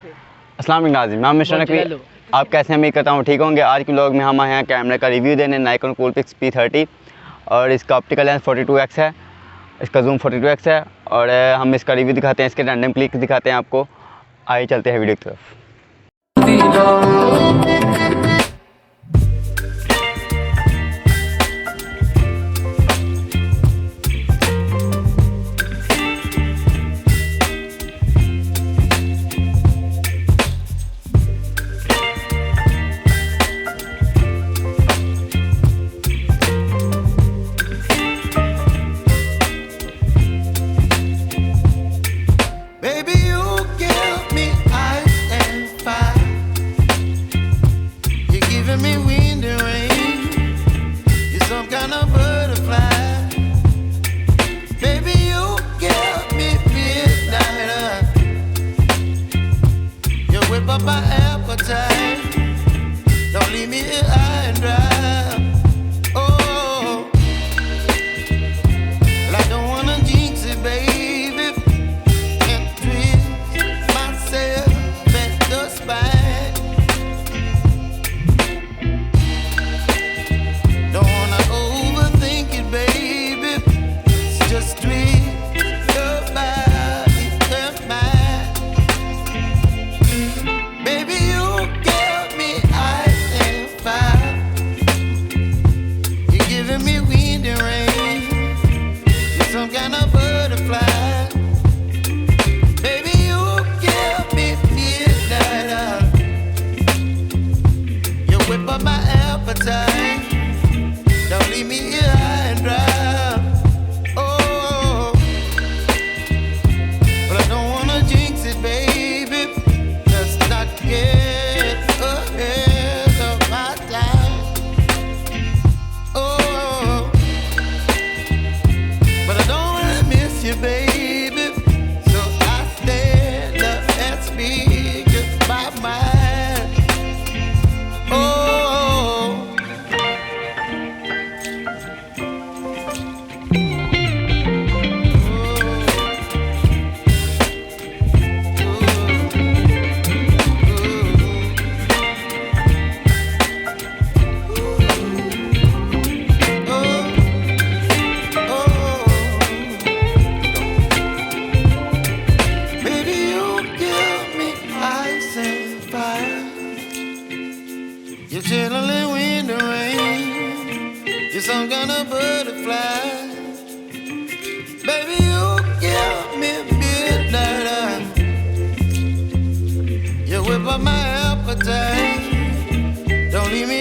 अस्सलाम वालेकुम नाज़रीन, मैं मिस्टर नकवी। आप कैसे हैं? उम्मीद करता हूँ ठीक होंगे। आज के व्लॉग में हम आए हैं कैमरे का रिव्यू देने, नाइकॉन Coolpix P530 और इसका ऑप्टिकल लेंस 42x है, इसका जूम 42x है और हम इसका रिव्यू दिखाते हैं, इसके रैंडम क्लिक दिखाते हैं आपको। आइए चलते हैं वीडियो की तरफ। Up my appetite, don't leave me here high and dry. Oh, well, I don't wanna jinx it, baby, and twist myself at the spine. Don't wanna overthink it, baby, it's just twist your body and mine. Up my appetite, don't leave me here high and dry. Oh, but I don't wanna jinx it, baby. Let's not get ahead of my time. Oh, but I don't wanna miss you, baby. So I stand up and speak just my mind. You're chilling in the rain, you're some kind of butterfly. Baby, you give me midnight. You whip up my appetite, don't leave me